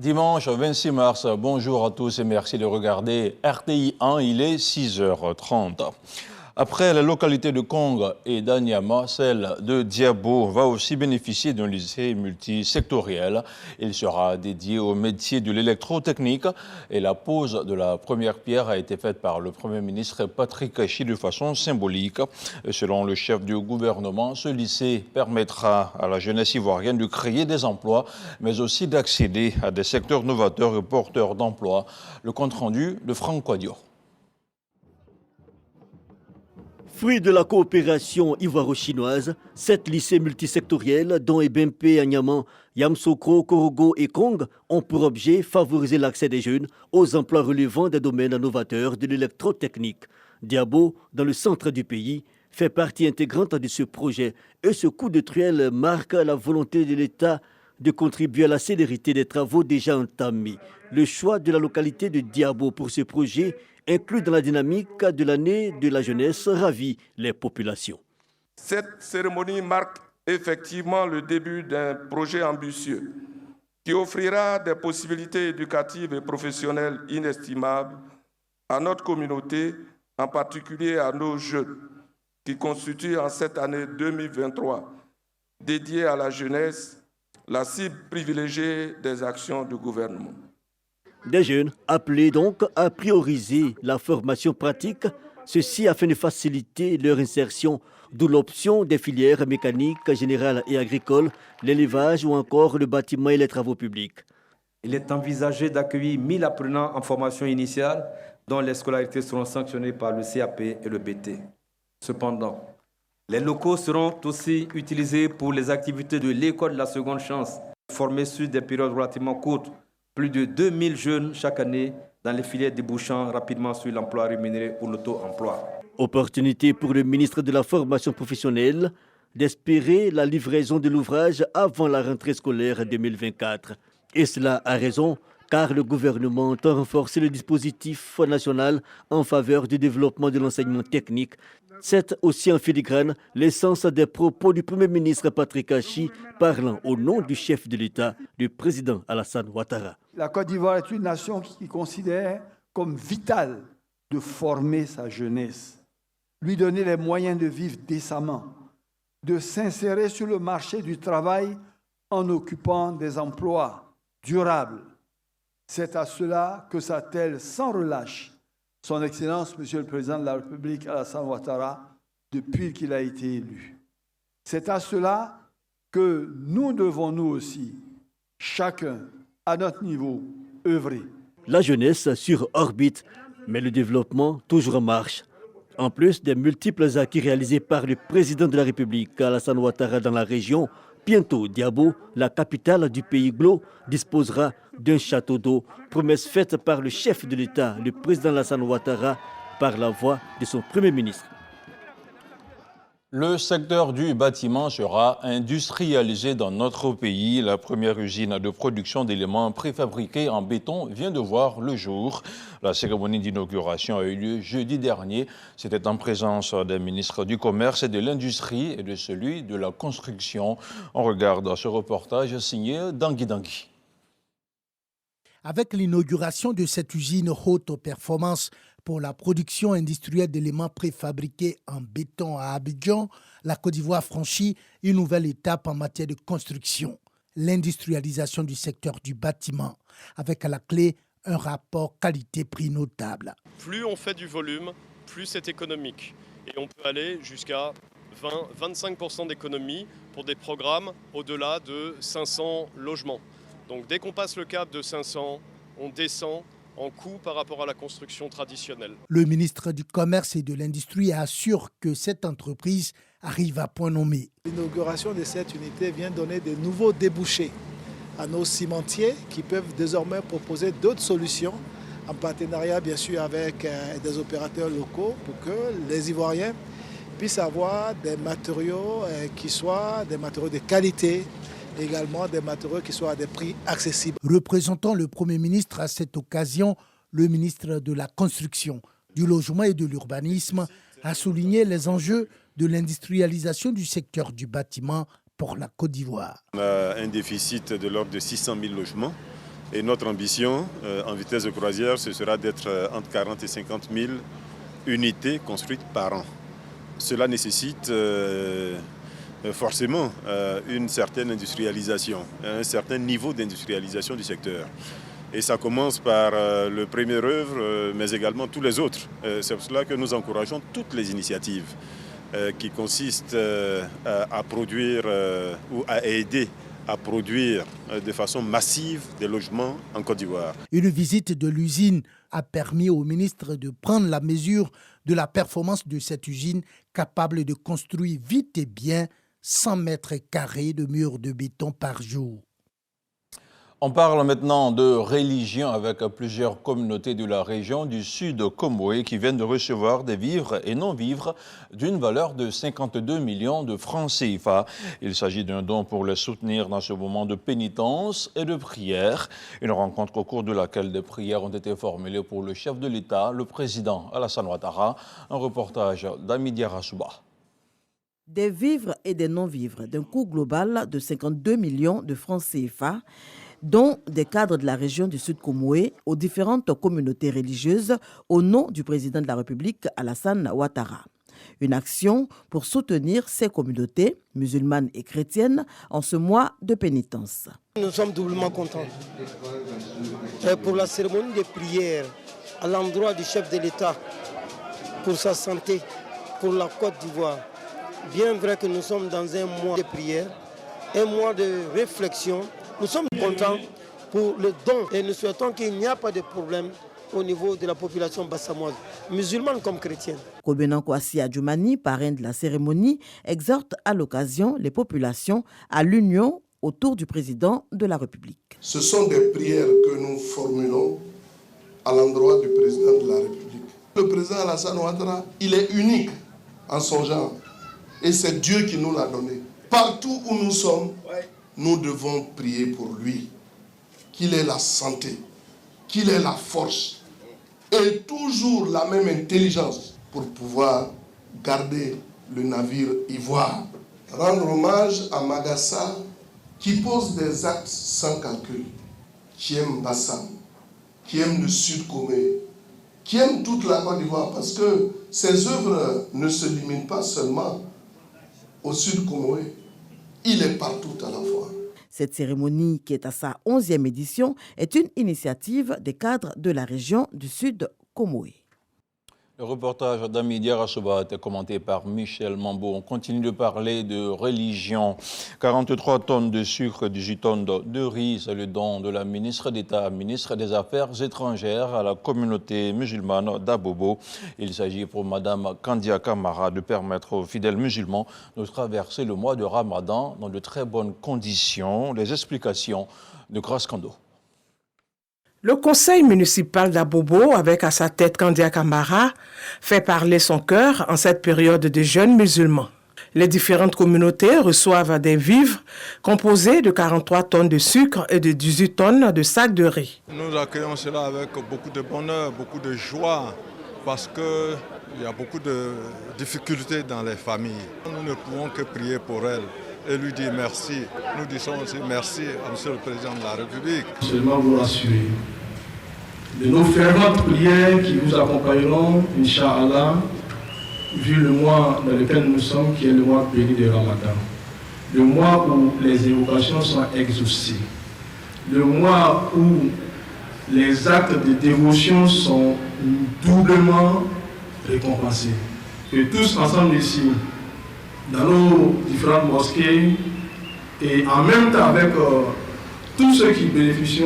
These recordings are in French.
Dimanche 26 mars, bonjour à tous et merci de regarder RTI 1, il est 6h30. Après la localité de Kong et d'Anyama, celle de Diabo va aussi bénéficier d'un lycée multisectoriel. Il sera dédié au métier de l'électrotechnique et la pose de la première pierre a été faite par le Premier ministre Patrick Kachi de façon symbolique. Selon le chef du gouvernement, ce lycée permettra à la jeunesse ivoirienne de créer des emplois, mais aussi d'accéder à des secteurs novateurs et porteurs d'emplois. Le compte-rendu de Franck Quadio. Fruit de la coopération ivoiro-chinoise, 7 lycées multisectoriels, dont Ebempe, Agnaman, Yamsokro, Korogo et Kong, ont pour objet favoriser l'accès des jeunes aux emplois relevant des domaines novateurs de l'électrotechnique. Diabo, dans le centre du pays, fait partie intégrante de ce projet et ce coup de truelle marque la volonté de l'État de contribuer à la célérité des travaux déjà entamés. Le choix de la localité de Diabo pour ce projet inclus dans la dynamique de l'année de la jeunesse, ravit les populations. Cette cérémonie marque effectivement le début d'un projet ambitieux qui offrira des possibilités éducatives et professionnelles inestimables à notre communauté, en particulier à nos jeunes, qui constituent en cette année 2023, dédiée à la jeunesse, la cible privilégiée des actions du gouvernement. Des jeunes appelés donc à prioriser la formation pratique, ceci afin de faciliter leur insertion, d'où l'option des filières mécaniques, générales et agricoles, l'élevage ou encore le bâtiment et les travaux publics. Il est envisagé d'accueillir 1000 apprenants en formation initiale dont les scolarités seront sanctionnées par le CAP et le BT. Cependant, les locaux seront aussi utilisés pour les activités de l'école de la seconde chance, formés sur des périodes relativement courtes. Plus de 2000 jeunes chaque année dans les filières débouchant rapidement sur l'emploi rémunéré ou l'auto-emploi. Opportunité pour le ministre de la Formation professionnelle d'espérer la livraison de l'ouvrage avant la rentrée scolaire 2024. Et cela a raison, car le gouvernement entend renforcer le dispositif national en faveur du développement de l'enseignement technique. C'est aussi en filigrane l'essence des propos du Premier ministre Patrick Kachi parlant au nom du chef de l'État, du président Alassane Ouattara. La Côte d'Ivoire est une nation qui considère comme vital de former sa jeunesse, lui donner les moyens de vivre décemment, de s'insérer sur le marché du travail en occupant des emplois durables. C'est à cela que s'attelle sans relâche Son Excellence, Monsieur le Président de la République, Alassane Ouattara, depuis qu'il a été élu. C'est à cela que nous devons, nous aussi, chacun, à notre niveau, œuvrer. La jeunesse sur orbite, mais le développement toujours en marche. En plus des multiples acquis réalisés par le président de la République, Alassane Ouattara, dans la région, bientôt Diabo, la capitale du pays Glo, disposera d'un château d'eau, promesse faite par le chef de l'État, le président Alassane Ouattara, par la voix de son Premier ministre. Le secteur du bâtiment sera industrialisé dans notre pays. La première usine de production d'éléments préfabriqués en béton vient de voir le jour. La cérémonie d'inauguration a eu lieu jeudi dernier. C'était en présence des ministres du Commerce et de l'Industrie et de celui de la Construction. On regarde ce reportage signé Dangui Dangui. Avec l'inauguration de cette usine haute performance pour la production industrielle d'éléments préfabriqués en béton à Abidjan, la Côte d'Ivoire franchit une nouvelle étape en matière de construction, l'industrialisation du secteur du bâtiment, avec à la clé un rapport qualité-prix notable. Plus on fait du volume, plus c'est économique. Et on peut aller jusqu'à 20-25% d'économie pour des programmes au-delà de 500 logements. Donc dès qu'on passe le cap de 500, on descend en coût par rapport à la construction traditionnelle. Le ministre du Commerce et de l'Industrie assure que cette entreprise arrive à point nommé. L'inauguration de cette unité vient donner de nouveaux débouchés à nos cimentiers qui peuvent désormais proposer d'autres solutions en partenariat bien sûr avec des opérateurs locaux pour que les Ivoiriens puissent avoir des matériaux qui soient des matériaux de qualité, également des matériaux qui soient à des prix accessibles. Représentant le Premier ministre à cette occasion, le ministre de la Construction, du Logement et de l'Urbanisme a souligné les enjeux de l'industrialisation du secteur du bâtiment pour la Côte d'Ivoire. On a un déficit de l'ordre de 600 000 logements Et notre ambition en vitesse de croisière, ce sera d'être entre 40 et 50 000 unités construites par an. Cela nécessite forcément une certaine industrialisation, un certain niveau d'industrialisation du secteur. Et ça commence par le premier œuvre, mais également tous les autres. C'est pour cela que nous encourageons toutes les initiatives qui consistent à produire ou à aider à produire de façon massive des logements en Côte d'Ivoire. Une visite de l'usine a permis au ministre de prendre la mesure de la performance de cette usine capable de construire vite et bien 100 mètres carrés de murs de béton par jour. On parle maintenant de religion avec plusieurs communautés de la région du sud Comoé qui viennent de recevoir des vivres et non-vivres d'une valeur de 52 millions de francs CFA. Il s'agit d'un don pour les soutenir dans ce moment de pénitence et de prière. Une rencontre au cours de laquelle des prières ont été formulées pour le chef de l'État, le président Alassane Ouattara. Un reportage d'Amidia Rassouba. Des vivres et des non-vivres d'un coût global de 52 millions de francs CFA, dont des cadres de la région du Sud Comoé aux différentes communautés religieuses au nom du président de la République Alassane Ouattara. Une action pour soutenir ces communautés, musulmanes et chrétiennes, en ce mois de pénitence. Nous sommes doublement contents. Pour la cérémonie de prière à l'endroit du chef de l'État, pour sa santé, pour la Côte d'Ivoire, bien vrai que nous sommes dans un mois de prière, un mois de réflexion. Nous sommes contents pour le don et nous souhaitons qu'il n'y a pas de problème au niveau de la population bassamoise, musulmane comme chrétienne. Kobenan Kwasi Adjoumani, parrain de la cérémonie, exhorte à l'occasion les populations à l'union autour du président de la République. Ce sont des prières que nous formulons à l'endroit du président de la République. Le président Alassane Ouattara, il est unique en son genre et c'est Dieu qui nous l'a donné. Partout où nous sommes, nous devons prier pour lui, qu'il ait la santé, qu'il ait la force et toujours la même intelligence pour pouvoir garder le navire ivoire. Rendre hommage à Magassa qui pose des actes sans calcul, qui aime Bassam, qui aime le Sud Comé, qui aime toute la Côte d'Ivoire parce que ses œuvres ne se limitent pas seulement au Sud Comoé. Il est partout à la fois. Cette cérémonie, qui est à sa 11e édition, est une initiative des cadres de la région du Sud Comoé. Le reportage d'Amidia Rassouba a été commenté par Michel Mambo. On continue de parler de religion. 43 tonnes de sucre, 18 tonnes de riz, c'est le don de la ministre d'État, ministre des Affaires étrangères à la communauté musulmane d'Abobo. Il s'agit pour Mme Kandia Kamara de permettre aux fidèles musulmans de traverser le mois de Ramadan dans de très bonnes conditions. Les explications de Grace Kando. Le conseil municipal d'Abobo, avec à sa tête Kandia Kamara, fait parler son cœur en cette période de jeûne musulman. Les différentes communautés reçoivent des vivres composés de 43 tonnes de sucre et de 18 tonnes de sacs de riz. Nous accueillons cela avec beaucoup de bonheur, beaucoup de joie, parce qu'il y a beaucoup de difficultés dans les familles. Nous ne pouvons que prier pour elles et lui dire merci. Nous disons aussi merci à M. le Président de la République. Seulement vous rassurer de nos ferventes prières qui vous accompagneront, Inch'Allah, vu le mois dans lequel nous sommes, qui est le mois béni de Ramadan. Le mois où les évocations sont exaucées. Le mois où les actes de dévotion sont doublement récompensés. Que tous ensemble ici, dans nos différentes mosquées, et en même temps avec tous ceux qui bénéficient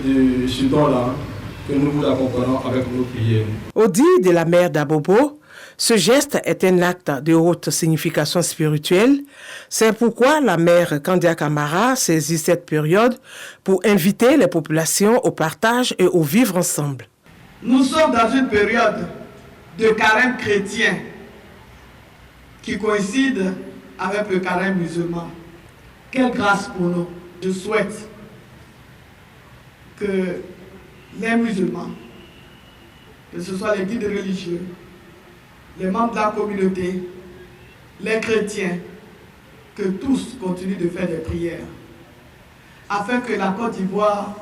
de ce don-là, que nous vous accompagnons avec nos prières. Au dit de la mère d'Abobo, ce geste est un acte de haute signification spirituelle. C'est pourquoi la mère Kandia Kamara saisit cette période pour inviter les populations au partage et au vivre ensemble. Nous sommes dans une période de carême chrétien qui coïncide avec le carême musulman. Quelle grâce pour nous. Je souhaite que les musulmans, que ce soit les guides religieux, les membres de la communauté, les chrétiens, que tous continuent de faire des prières, afin que la Côte d'Ivoire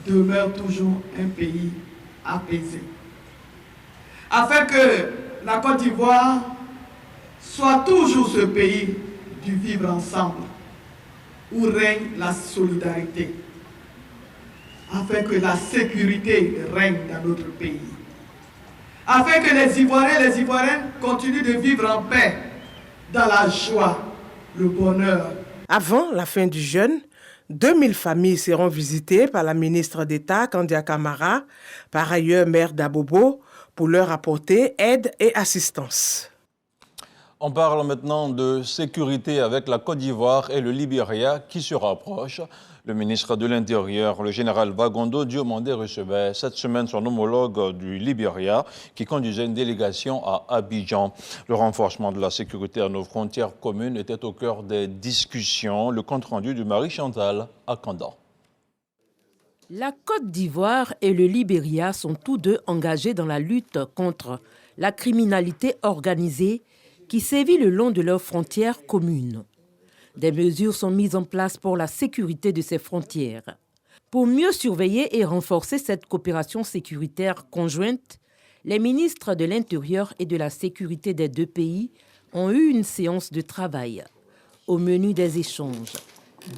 demeure toujours un pays apaisé. Afin que la Côte d'Ivoire soit toujours ce pays du vivre ensemble, où règne la solidarité, afin que la sécurité règne dans notre pays, afin que les Ivoiriens et les Ivoiriennes continuent de vivre en paix, dans la joie, le bonheur. Avant la fin du jeûne, 2000 familles seront visitées par la ministre d'État Kandia Camara, par ailleurs maire d'Abobo, pour leur apporter aide et assistance. On parle maintenant de sécurité avec la Côte d'Ivoire et le Libéria qui se rapprochent. Le ministre de l'Intérieur, le général Bagondo Diomandé, recevait cette semaine son homologue du Libéria qui conduisait une délégation à Abidjan. Le renforcement de la sécurité à nos frontières communes était au cœur des discussions. Le compte-rendu de Marie-Chantal à Kandan. La Côte d'Ivoire et le Libéria sont tous deux engagés dans la lutte contre la criminalité organisée qui sévit le long de leurs frontières communes. Des mesures sont mises en place pour la sécurité de ces frontières. Pour mieux surveiller et renforcer cette coopération sécuritaire conjointe, les ministres de l'Intérieur et de la Sécurité des deux pays ont eu une séance de travail. Au menu des échanges,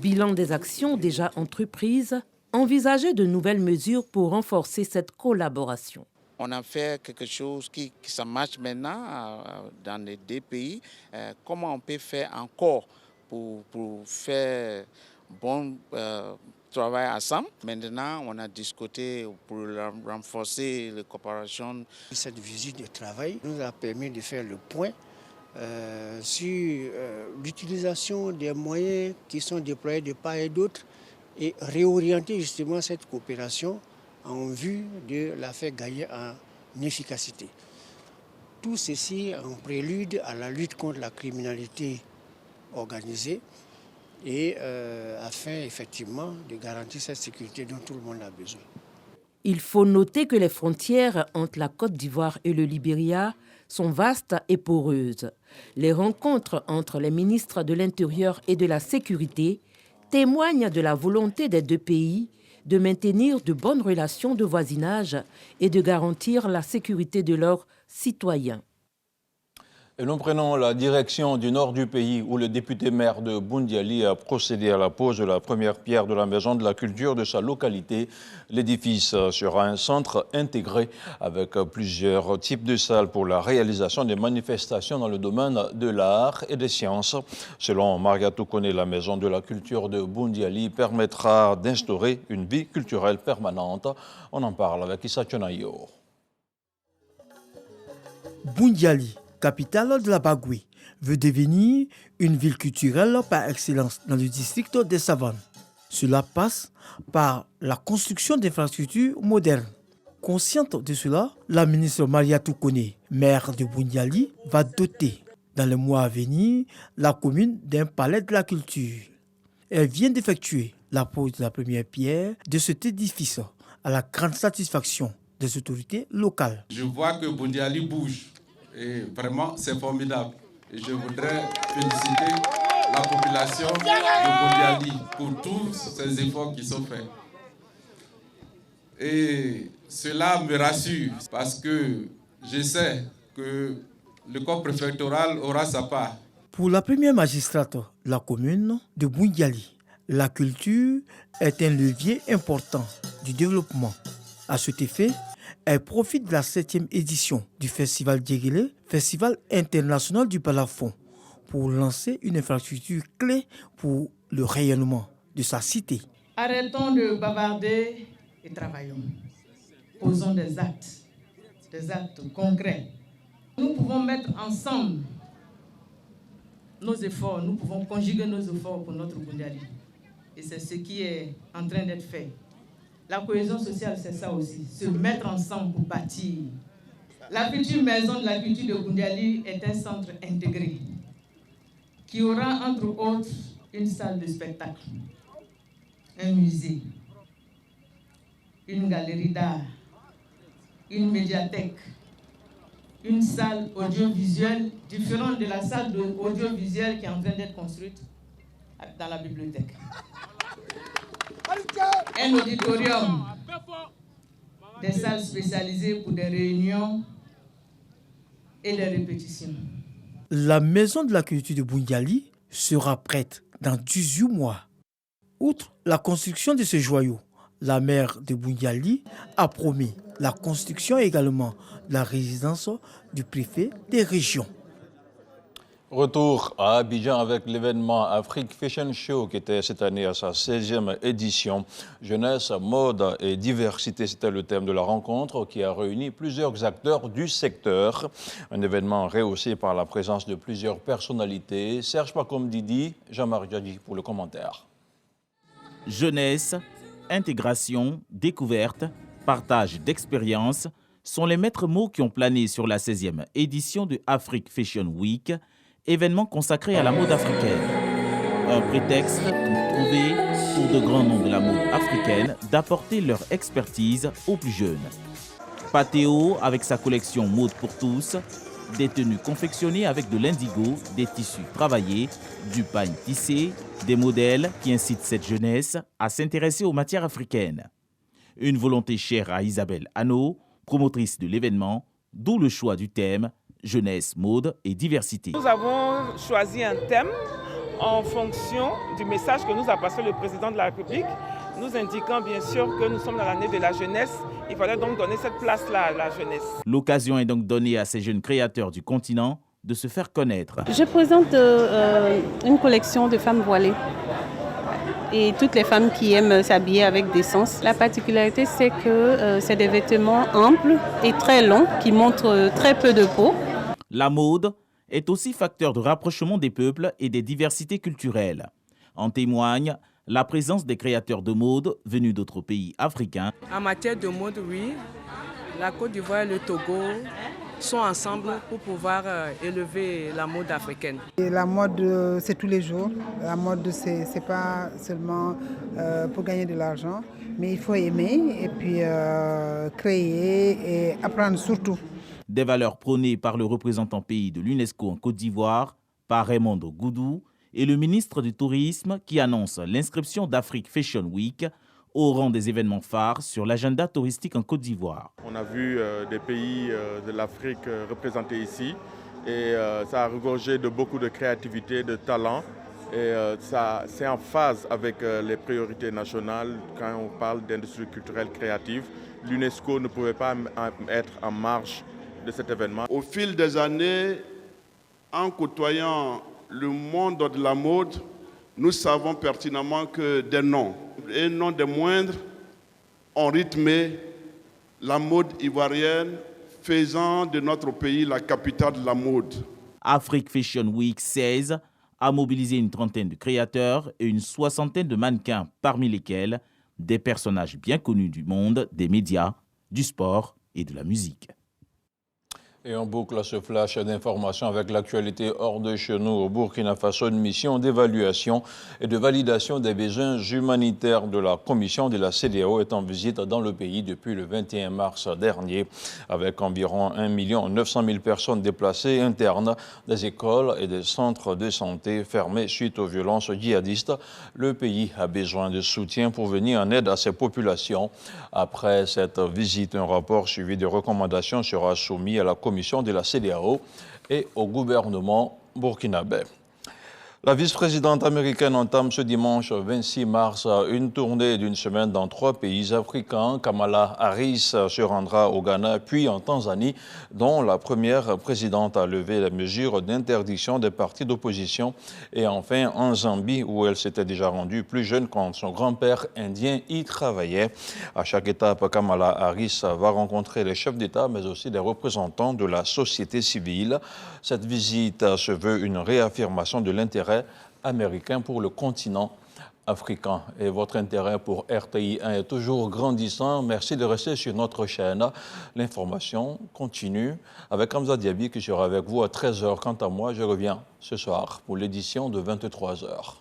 bilan des actions déjà entreprises, envisager de nouvelles mesures pour renforcer cette collaboration. On a fait quelque chose qui ça marche maintenant dans les deux pays. Comment on peut faire encore pour faire bon travail ensemble? Maintenant, on a discuté pour renforcer la coopération. Cette visite de travail nous a permis de faire le point sur l'utilisation des moyens qui sont déployés de part et d'autre et réorienter justement cette coopération en vue de la faire gagner en efficacité. Tout ceci en prélude à la lutte contre la criminalité organisée et afin effectivement de garantir cette sécurité dont tout le monde a besoin. Il faut noter que les frontières entre la Côte d'Ivoire et le Libéria sont vastes et poreuses. Les rencontres entre les ministres de l'Intérieur et de la Sécurité témoignent de la volonté des deux pays de maintenir de bonnes relations de voisinage et de garantir la sécurité de leurs citoyens. Et nous prenons la direction du nord du pays où le député maire de Boundiali a procédé à la pose de la première pierre de la maison de la culture de sa localité. L'édifice sera un centre intégré avec plusieurs types de salles pour la réalisation des manifestations dans le domaine de l'art et des sciences. Selon Maria Toukone, la maison de la culture de Boundiali permettra d'instaurer une vie culturelle permanente. On en parle avec Issa Tchonayo. Boundiali, capitale de la Bagoué, veut devenir une ville culturelle par excellence dans le district des Savanes. Cela passe par la construction d'infrastructures modernes. Consciente de cela, la ministre Maria Toukone, maire de Boundiali, va doter dans les mois à venir la commune d'un palais de la culture. Elle vient d'effectuer la pose de la première pierre de cet édifice à la grande satisfaction des autorités locales. Je vois que Boundiali bouge. Et vraiment, c'est formidable. Et je voudrais féliciter la population de Boundiali pour tous ces efforts qui sont faits. Et cela me rassure parce que je sais que le corps préfectoral aura sa part. Pour la première magistrate de la commune de Boundiali, la culture est un levier important du développement. À cet effet, elle profite de la 7e édition du Festival Djegele, Festival international du balafon, pour lancer une infrastructure clé pour le rayonnement de sa cité. Arrêtons de bavarder et travaillons. Posons des actes concrets. Nous pouvons mettre ensemble nos efforts, nous pouvons conjuguer nos efforts pour notre Boundiali. Et c'est ce qui est en train d'être fait. La cohésion sociale, c'est ça aussi, se mettre ensemble pour bâtir. La future maison de la culture de Boundiali est un centre intégré qui aura entre autres une salle de spectacle, un musée, une galerie d'art, une médiathèque, une salle audiovisuelle différente de la salle audiovisuelle qui est en train d'être construite dans la bibliothèque. un auditorium, des salles spécialisées pour des réunions et des répétitions. La maison de la culture de Boundiali sera prête dans 18 mois. Outre la construction de ce joyau, la maire de Boundiali a promis la construction également de la résidence du préfet des régions. Retour à Abidjan avec l'événement Afrique Fashion Show qui était cette année à sa 16e édition. Jeunesse, mode et diversité, c'était le thème de la rencontre qui a réuni plusieurs acteurs du secteur. Un événement rehaussé par la présence de plusieurs personnalités. Serge Pacom Didi, Jean-Marc Djadji pour le commentaire. Jeunesse, intégration, découverte, partage d'expériences sont les maîtres mots qui ont plané sur la 16e édition de Afrique Fashion Week, événement consacré à la mode africaine. Un prétexte pour trouver, pour de grands noms de la mode africaine, d'apporter leur expertise aux plus jeunes. Pathéo, avec sa collection Mode pour tous, des tenues confectionnées avec de l'indigo, des tissus travaillés, du pagne tissé, des modèles qui incitent cette jeunesse à s'intéresser aux matières africaines. Une volonté chère à Isabelle Hanno, promotrice de l'événement, d'où le choix du thème jeunesse, mode et diversité. Nous avons choisi un thème en fonction du message que nous a passé le président de la République, nous indiquant bien sûr que nous sommes dans l'année de la jeunesse. Il fallait donc donner cette place-là à la jeunesse. L'occasion est donc donnée à ces jeunes créateurs du continent de se faire connaître. Je présente une collection de femmes voilées et toutes les femmes qui aiment s'habiller avec décence. La particularité, c'est que c'est des vêtements amples et très longs qui montrent très peu de peau. La mode est aussi facteur de rapprochement des peuples et des diversités culturelles. En témoigne la présence des créateurs de mode venus d'autres pays africains. En matière de mode, oui, la Côte d'Ivoire et le Togo sont ensemble pour pouvoir élever la mode africaine. Et la mode, c'est tous les jours. La mode, c'est pas seulement pour gagner de l'argent, mais il faut aimer et puis créer et apprendre surtout. Des valeurs prônées par le représentant pays de l'UNESCO en Côte d'Ivoire, par Raymond Goudou, et le ministre du Tourisme qui annonce l'inscription d'Afrique Fashion Week au rang des événements phares sur l'agenda touristique en Côte d'Ivoire. On a vu des pays de l'Afrique représentés ici et ça a regorgé de beaucoup de créativité, de talent. Et c'est en phase avec les priorités nationales quand on parle d'industrie culturelle créative. L'UNESCO ne pouvait pas être en marge de cet événement. Au fil des années, en côtoyant le monde de la mode, nous savons pertinemment que des noms, et non des moindres, ont rythmé la mode ivoirienne, faisant de notre pays la capitale de la mode. Afrique Fashion Week 16 a mobilisé une trentaine de créateurs et une soixantaine de mannequins, parmi lesquels des personnages bien connus du monde, des médias, du sport et de la musique. Et on boucle ce flash d'informations avec l'actualité hors de chez nous. Au Burkina Faso, une mission d'évaluation et de validation des besoins humanitaires de la Commission de la CEDEAO est en visite dans le pays depuis le 21 mars dernier. Avec environ 1 900 000 personnes déplacées internes, des écoles et des centres de santé fermés suite aux violences djihadistes, le pays a besoin de soutien pour venir en aide à ses populations. Après cette visite, un rapport suivi de recommandations sera soumis à la Commission de la CEDEAO et au gouvernement burkinabé. La vice-présidente américaine entame ce dimanche 26 mars une tournée d'une semaine dans 3 pays africains. Kamala Harris se rendra au Ghana puis en Tanzanie, dont la première présidente a levé les mesures d'interdiction des partis d'opposition. Et enfin en Zambie, où elle s'était déjà rendue plus jeune quand son grand-père indien y travaillait. À chaque étape, Kamala Harris va rencontrer les chefs d'État, mais aussi des représentants de la société civile. Cette visite se veut une réaffirmation de l'intérêt américain pour le continent africain. Et votre intérêt pour RTI 1 est toujours grandissant. Merci de rester sur notre chaîne. L'information continue avec Hamza Diaby qui sera avec vous à 13h. Quant à moi, je reviens ce soir pour l'édition de 23h.